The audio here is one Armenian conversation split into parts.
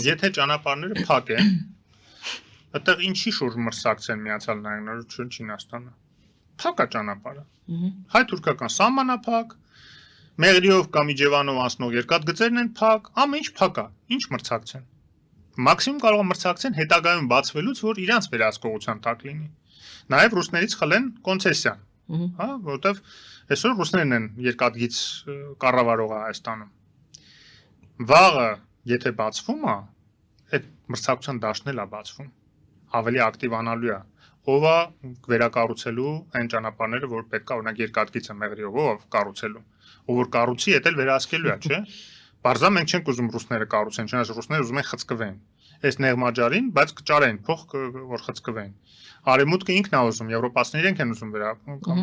Եթե ճանապարհները փակ են, այդտեղ ինչի շուրջ մրցակցեն Միացյալ Նահանգները, Չինաստանը։ Փակ է ճանապարհը։ Հայ-թուրքական սահմանափակ, Մեղրիով կամ Իջևանով անցնող երկաթգծերն են փակ, ամեն ինչ փակ է։ Ինչ մրցակցեն։ Մաքսիմում կարող է մրցակցեն հետագայում բացվելուց, որ իրանց վերահսկողության տակ լինի։ Նաև ռուսներից խլեն կոնցեսիան, հա, որովհետև այսօր ռուսներն են երկաթգիծ կառավարողը Հայաստանում։ Վաղը, եթե բացվում է, այդ մրցակցության դաշտն էլ է բացվում, ավելի ակտիվանալու է, ով է վերակառուցելու այն ճանապարհները, որ պետք է օրինակ երկաթգիծը Մեղրիով ով կառուցելու, ով որ կառուցի, դա էլ վերահսկելու է, չէ՞։ Բարձա մենք չենք ուզում ռուսները կառուցեն, չնայած ռուսները ուզում են խցկվեն։ Այս նեղմաջարին, բայց կճարեն, փող որ խցկվեն։ Արևմուտքը ինքն է ուզում, եվրոպացիները իրենք են ուզում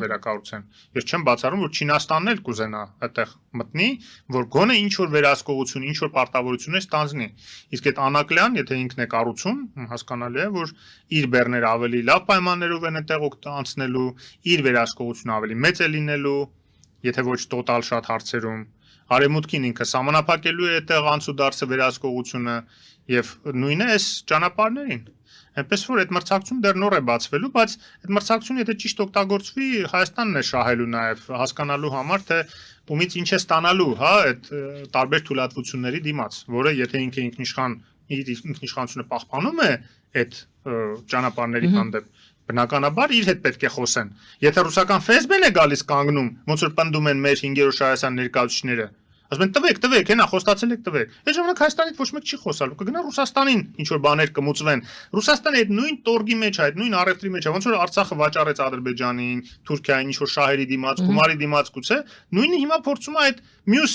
վերակառուցեն։ Ես չեմ բացառում, որ Չինաստանն էլ կուզենա այդտեղ մտնի, որ գոնե ինչ որ վերահսկողություն, ինչ որ պարտավորություններ ստանձնի։ Իսկ այդ Անակլյան, եթե ինքն է կառուցում, հասկանալի է, որ իր բեռները ավելի լավ պայմաններով են այդտեղ անցնելու, իր վերահսկողությունը ավելի մեծ է լինելու, եթե ոչ տոտալ շատ հարցերում։ Արևմուտքին ինքը սահմանափակելու է այդտեղ անցուդարձը վերահսկողությունը եւ նույնը այս ճանապարհներին։ Այնպես որ այդ մրցակցությունը դեռ նոր է բացվելու, բայց այդ մրցակցությունը եթե ճիշտ օգտագործվի, Հայաստանն է շահելու նաեւ հասկանալու համար, թե ումից ինչ է ստանալու, հա, այդ տարբեր թույլատվությունների դիմաց, որը եթե ինքը ինքնիշխան իր ինքնիշխանությունը պահպանում է այդ ճանապարհների հանդեպ, բնականաբար իր հետ պետք է խոսեն։ Եթե ռուսական Facebook-ն է գալիս կանգնում, ոնց որ պնդում են մեր 5-րդ Շահյասյան ներկայացուցիչները, ասում են տվեք, հենա խոստացել եք տվեք։ Այդ ժամանակ Հայաստանից ոչ մեկ չի խոսալու, կգնա Ռուսաստանին ինչ որ բաներ կմուծվեն։ Ռուսաստանը այդ նույն տորգի մեջ է, այդ նույն առևտրի մեջ է, ոնց որ Արցախը վաճառեց Ադրբեջանին, Թուրքիային ինչ որ շահերի դիմաց, գումարի դիմաց գուցե, նույնը հիմա փորձում է այդ մյուս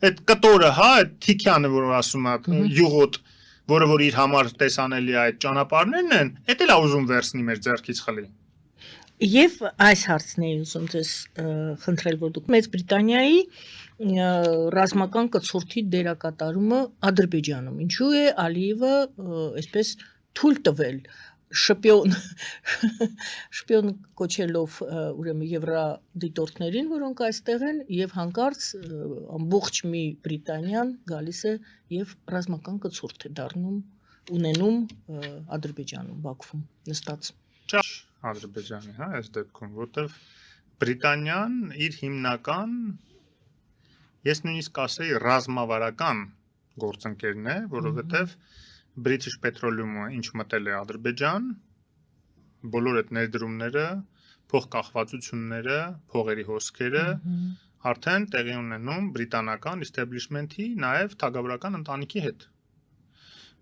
այդ կտորը, հա, այդ թիքյանը, որ ասում է, յուղոտ, որը որ իր համար տեսանելի է այդ ճանապարհներն են, դա էլ է ուզում վերցնի մեր ձեռքից խլի։ Եվ այս հարցն է ուզում ձեզ խնդրել, որ դուք Մեծ Բրիտանիայի ռազմական կցորդի դերակատարումը Ադրբեջանում։ Ինչու է Ալիևը այսպես թույլ տվել շպիոն կոչելով ուրեմն եվրադիտորդներին, որոնք այստեղ են, եւ հանկարծ ամբողջ մի Բրիտանիան գալիս է եւ ռազմական կցորդ է դառնում, ունենում Ադրբեջանում, Բաքվում նստած։ Ադրբեջանի, հա, այս դեպքում, որտեվ Բրիտանիան իր հիմնական, ես նույնիսկ ասեի ռազմավարական գործընկերն է, որովհետև British Petroleum-ը ինչ մտել է Ադրբեջան, բոլոր այդ ներդրումները, փոխկախվածությունները, փողերի հոսքերը արդեն տեղի ունենում բրիտանական establishment-ի, նաև թագավորական ընտանիքի հետ,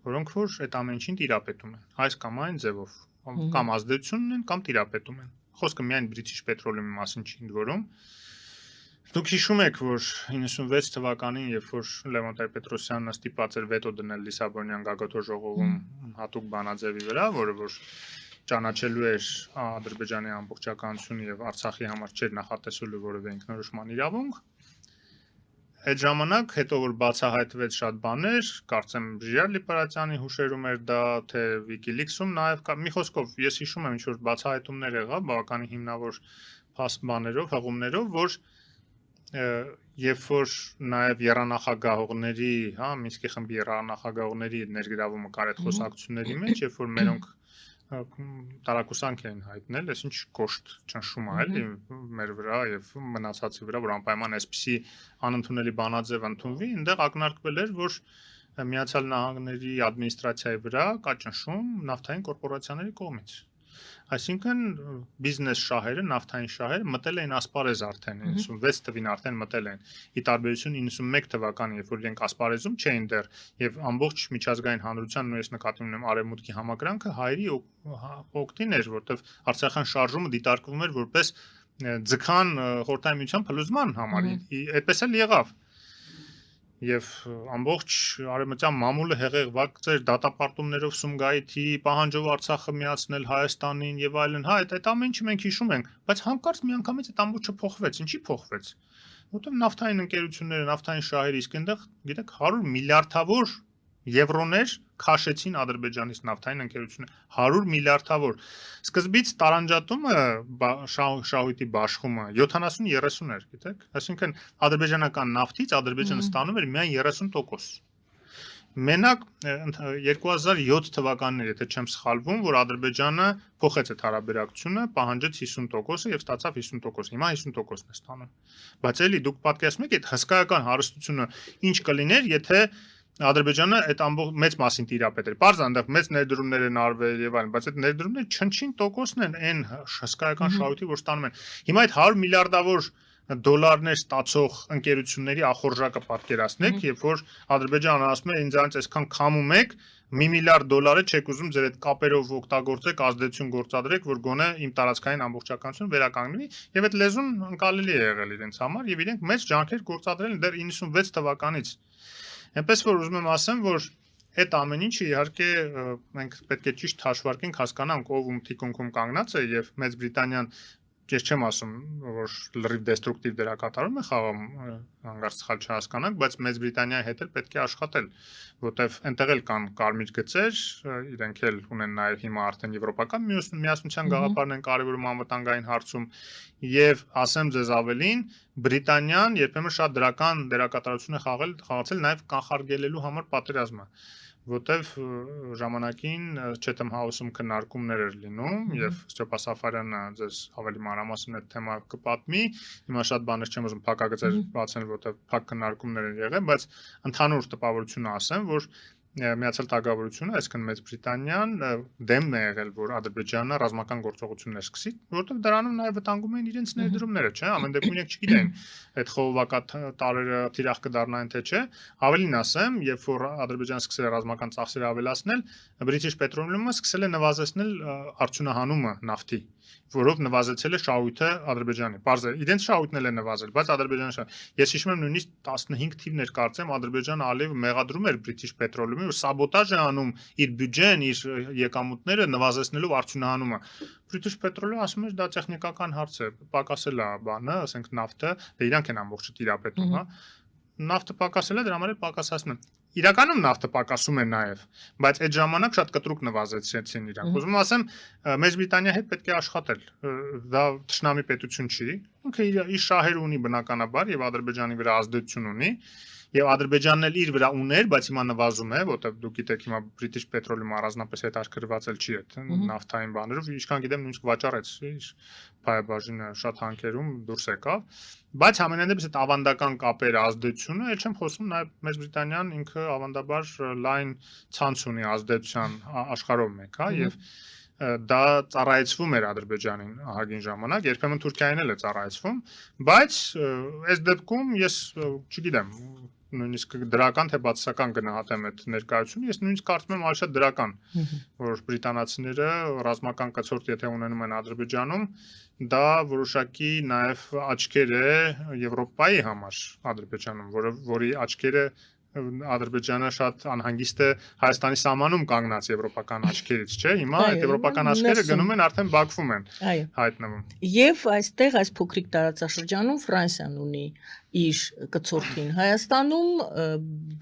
որոնք որ այդ ամեն ինչին տիրապետում են, այս կամ այն ձևով, կամ ազդեցություն ունեն, կամ տիրապետում են։ Խոսքը միայն British Petroleum-ի մասին չի ընդ որում։ Դուք հիշում եք, որ 96 թվականին, երբ որ Լևոն Տեր-Պետրոսյանը ստիպված էր վետո դնել Լիսաբոնյան գագաթոր ժողովում հատուկ բանաձևի վրա, որը որ ճանաչելու էր Ադրբեջանի ամբողջականությունը եւ Արցախի համար չէր նախատեսելու որևէ ինքնորոշման իրավունք, այդ ժամանակ հետո որ բացահայտվեց շատ բաներ, կարծեմ Ժիրար Լիպարատյանի հուշերում էր դա, թե WikiLeaks-ում նաև մի խոսքով ես հիշում եմ ինչ որ բացահայտումներ եղավ, բավականին հիմնավոր փաստ բաներով, հղումներով, որ երբ որ նաև եռանախագահողների, հա, Մինսկի խմբի եռանախագահողների ներգրավումը կար այդ խոսակցությունների մեջ, երբ որ մերոնք տարակուսանք էին հայտնել, այս ինչ կոշտ ճնշում է էլի մեր վրա եւ մնացածի վրա, որ անպայման այսպիսի անընդունելի բանաձև ընդունվի, այնտեղ ակնարկվել էր, որ Միացյալ Նահանգների ադմինիստրացիայի վրա կա ճնշում նավթային կորպորացիաների կողմից։ Այսինքն բիզնես շահերը, նավթային շահերը մտել էին ասպարեզ արդեն 96 թվին արդեն մտել են։ Ի տարբերություն 91 թվականին, երբ որ իրենք ասպարեզում չէին դեռ եւ ամբողջ միջազգային հանրությանն ու ես նկատի ունեմ արևմուտքի համակրանքը հայերի օգտին էր, որտեվ Արցախյան շարժումը դիտարկվում էր որպես ձգան խորհրդային միության փլուզման համար։ Այդպես էլ եղավ։ Եվ ամբողջ արևմտյան մամուլը հեղեղված էր դատապարտումներով Սումգայիթի, պահանջով Արցախը միացնել Հայաստանին եւ այլն, հա, այդ ամեն ինչը մենք հիշում ենք, բայց հանկարծ միանգամից այդ ամբողջը փոխվեց, ինչի փոխվեց, որտեղ նավթային ընկերությունները, նավթային շահերը իսկ այնտեղ, գիտեք, 100 միլիարդավոր եվրոներ քաշեցին Ադրբեջանից նավթային ընկերությունը, 100 միլիարդավոր։ Սկզբից տարանջատումը շահույթի բաշխումը 70-30 էր, գիտեք, այսինքն ադրբեջանական նավթից Ադրբեջանը ստանում էր միայն 30%։ Մենակ 2007 թվականին, եթե չեմ սխալվում, որ Ադրբեջանը փոխեց այդ հարաբերակցությունը, պահանջեց 50% եւ ստացավ 50%, հիմա 50%-ն է ստանում։ Բայց էլի դուք պատկերացնում եք այդ հսկայական հարստությունը ինչ կլիներ, եթե Ադրբեջանը այդ ամբողջ մեծ մասին տիրապետեր։ Պարզ այնտեղ մեծ ներդրումներ են արվել եւ այլն, բայց այդ ներդրումները չնչին տոկոսն են այն հսկայական շահույթի, որ ստանում են։ Հիմա այդ 100 միլիարդավոր դոլարներ ստացող ընկերությունների ախորժակը պատկերացնեք, երբ որ Ադրբեջանը ասում է ինձանից այսքան քամում եք, $1 միլիարդ չեք ուզում ձեր այդ կապերով օգտագործեք, ազդեցություն գործադրեք, որ գոնե իմ տարածքային ամբողջականությունը վերականգնվի, եւ այդ լեզուն ընկալելի է եղել իրենց համար եւ իրենք մեծ ջանքեր գործադրել են դեռ 96 թվականից։ Այնպես որ ուզում եմ ասեմ, որ այդ ամեն ինչը իհարկե մենք պետք է ճիշտ հաշվարկենք, հասկանանք ով ում թիկունքում կանգնած է եւ Մեծ Բրիտանիան Ես չեմ ասում, որ լրիվ դեստրուկտիվ դերակատարում է խաղում, հանգարց սխալ չհասկանանք, բայց Մեծ Բրիտանիայի հետ էլ պետք է աշխատել, որտեվ այնտեղ էլ կան կարմիր գծեր, իրենք էլ ունեն նաև հիմա արդեն եվրոպական միասնության գաղափարն են կարևորում անվտանգային հարցում, եւ ասեմ ձեզ ավելին, Բրիտանիան երբեմն շատ դրական դերակատարություն է խաղացել նաև կանխարգելելու համար պատերազմը որտեվ ժամանակին Chatham House-ում քննարկումներ էր լինում եւ Ստեփան Սաֆարյանը ձեզ ավելի մանրամասն այդ թեմա կպատմի հիմա շատ բաներ չեմ ուզում փակագծեր բացել որտեվ փակ քննարկումներ են եղել բայց ընդհանուր տպավորությունը ասեմ որ Միացյալ Թագավորությունը, այսինքն Մեծ Բրիտանիան դեմն է եղել, որ Ադրբեջանը ռազմական գործողություններ սկսի, որովհետև դրանում նաև վտանգում էին իրենց ներդրումները, չէ՞, ամեն դեպքում իրենք չգիտեն այդ խողովակա տարերը թիրախ կդառնային թե չէ։ Ավելին ասեմ, երբ որ Ադրբեջանը սկսել է ռազմական ծախսերը ավելացնել, British Petroleum-ը սկսել է նվազեցնել արդյունահանումը նավթի, որով նվազեցել է շահույթը Ադրբեջանի։ Պարզ է, իրենց շահույթն էլ է նվազել, բայց Ադրբեջանը Ես հիշում եմ նույնիսկ 15 թիվներ կարծեմ Ադրբեջանը ալիվ մեղադրում էր British Petroleum-ը, որ սաբոտաժ է անում իր բյուջեն, իր եկամուտները նվազեցնելով արդյունահանումը։ British Petroleum-ը ասում էր դա տեխնիկական հարց է, պակասել է բանը, ասենք նավթը, դե իրանք են ամբողջը տիրապետում, հա։ Նավթը պակասել է, դրա համար էլ պակասացնում։ Իրականում նավթը պակասում է նաև, բայց այդ ժամանակ շատ կտրուկ նվազեցրեցին իրանք։ Ուզում ասեմ, Մեծ Բրիտանիայի հետ պետք է աշխատել։ Դա թշնամի պետություն չի։ Ինքը իր շահերը ունի բնականաբար եւ Ադրբեջանի վրա ազդեցություն ունի։ Եվ Ադրբեջանն էլ իր վրա ուներ, բայց հիմա նվազում է, որտեղ դուք գիտեք հիմա British Petroleum-ը առանձնապես հետաքրքրված էլ չի այդ նավթային բաներով, ինչքան գիտեմ նույնիսկ վաճառեց իր փայաբաժինը շատ հանքերում դուրս եկավ, բայց համենայնդեպս այդ ավանդական կապերի ազդեցությունը, այլ չեմ խոսում նաև Մեծ Բրիտանիան ինքը ավանդաբար լայն ցանց ունի ազդեցության աշխարհով մեկ, հա, եւ դա ծառայեցվում էր Ադրբեջանին ահագին ժամանակ, երբեմն Թուրքիային էլ է ծառայեցվում, բայց այս դեպքում ես չգիտեմ նույնիսկ դրական թե բացասական գնահատեմ այդ ներկայությունը, ես նույնիսկ կարծում եմ ավելի շատ դրական, որ բրիտանացիները ռազմական կցորդ եթե ունենում են Ադրբեջանում, դա որոշակի նաև աչքեր է Եվրոպայի համար Ադրբեջանում, որի աչքերը Ադրբեջանը շատ անհանգիստ է Հայաստանի սահմանում կանգնած եվրոպական աչքերից, չէ՞։ Հիմա այդ եվրոպական աչքերը գնում են արդեն Բաքվում են հայտնվում։ Եվ այստեղ այս փոքրիկ տարածաշրջանում Ֆրանսիան ունի իր կցորդին Հայաստանում,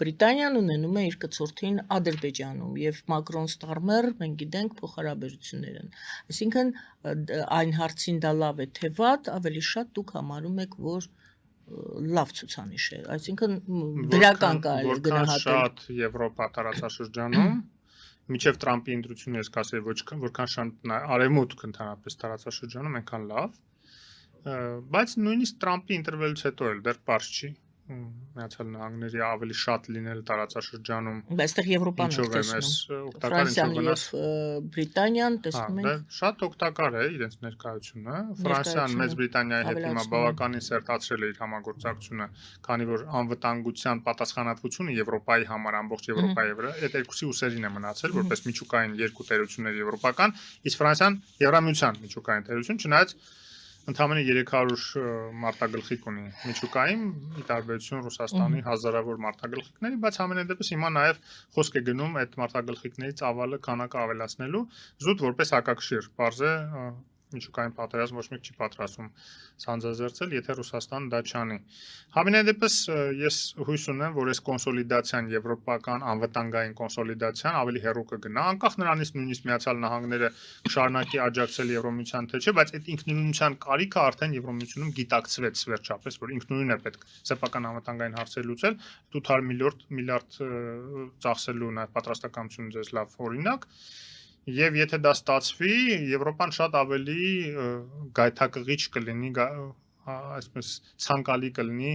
Բրիտանիան ունենում է իր կցորդին Ադրբեջանում եւ Մակրոն-Ստարմեր մենք գիտենք փոխհարաբերություններ են։ Այսինքն այն հարցին դա լավ է թե վատ, ավելի շատ դուք համարում եք, որ լավ ցուցանիշ է, այսինքն դրական կարելի գնահատել։ Շատ Եվրոպա տարածաշրջանում միջև Տրամպի ընտրությունը ես կասեի որքան շատ արևմուտք ընդհանրապես տարածաշրջանում այնքան լավ, բայց նույնիսկ Տրամպի ընտրվելուց հետո էլ դեռ պարզ չի Միացյալ Նահանգների ավելի շատ լինել տարածաշրջանում։ Բայց այստեղ Եվրոպան է տեսնում։ Ֆրանսիան եւ Բրիտանիան տեսնում են։ Շատ օգտակար է իրենց ներկայությունը։ Ֆրանսիան Մեծ Բրիտանիայի հետ հիմա բավականին սերտացրել է իր համագործակցությունը, քանի որ անվտանգության պատասխանատվությունը Եվրոպայի համար ամբողջ Եվրոպայի վրա այդ երկուսի ուսերին է մնացել, որպես միջուկային երկու տերություններ եվրոպական, իսկ Ֆրանսիան Եվրամիության միջուկային տերություն, չնայած Ընդամենը 300 մարտագլխիկ ունի միջուկային, ի տարբերություն Ռուսաստանի հազարավոր մարտագլխիկների, բայց համենայնդեպս հիմա նաև խոսք է գնում այդ մարտագլխիկների ծավալը քանակը ավելացնելու, զուտ որպես հակակշիռ, բարձ է միջուկային պատերազմ ոչ մեկ չի պատրաստվում սանձազերծել, եթե Ռուսաստանը դա չանի։ Համենայն դեպս ես հույս ունեմ, որ այս կոնսոլիդացիան, եվրոպական անվտանգային կոնսոլիդացիան ավելի հեռու կգնա, անկախ նրանից նույնիսկ Միացյալ Նահանգները կշարունակի աջակցել Եվրոմիության թե չէ, բայց այդ ինքնուրույնության կարիքը արդեն Եվրոմիությունում գիտակցվեց վերջապես, որ ինքնուրույն է պետք սեփական անվտանգային հարցեր լուծել, 800 միլիարդ ծախսելու նաև պատրաստակամություն ձեզ լավ օրինակ, եւ եթե դա ստացվի, Եվրոպան շատ ավելի գայթակղիչ կլինի, այսպես ցանկալի կլինի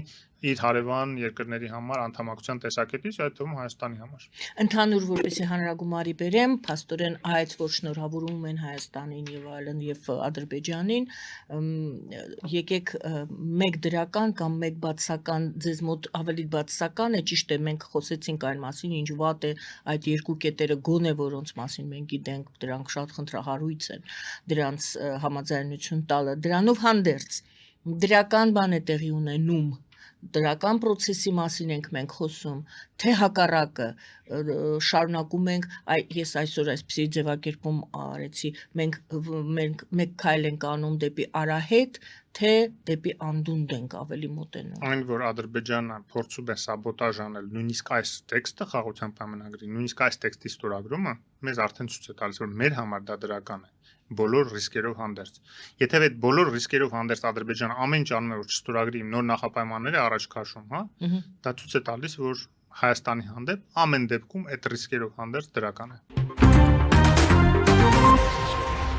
իր հարևան երկրների համար անդամակցության տեսակետից, այդ թվում Հայաստանի համար։ Ընդհանուր որպեսզի հանրագումարի բերեմ, փաստորեն այդ որ շնորհավորում են Հայաստանին եւ այլն եւ Ադրբեջանին, եկեք մեկ դրական կամ մեկ բացական, ձեզ մոտ ավելի բացական է, ճիշտ է, մենք խոսեցինք այն մասին, ինչ վատ է այդ երկու կետերը գոնե որոնց մասին մենք գիտենք, դրանք շատ խնդրահարույց են, դրանց համաձայնություն տալը, դրանով հանդերձ դրական բան է տեղի ունենում, դրական process-ի մասին ենք մենք խոսում, թե հակառակը շարունակում ենք, ես այսօր այսպեսի ձևակերպում արեցի, մենք մեկ քայլ ենք անում դեպի արահետ, թե դեպի անդունդ ենք ավելի մոտենում։ Այն որ Ադրբեջանը փորձում է սաբոտաժ անել, նույնիսկ այս տեքստը խաղաղության պայմանագրի, նույնիսկ այս տեքստի ստորագրումը մեզ արդեն ցույց է տալիս, որ մեր համար դա դրական է, բոլոր ռիսկերով հանդերձ։ Եթե այդ բոլոր ռիսկերով հանդերձ Ադրբեջանը ամեն ինչ անում է, որ չստորագրի նոր նախապայմանները առաջ քաշում, հա, դա ցույց է տալիս, որ Հայաստանի հանդեպ ամեն դեպքում այդ ռիսկերով հանդերձ դրական է։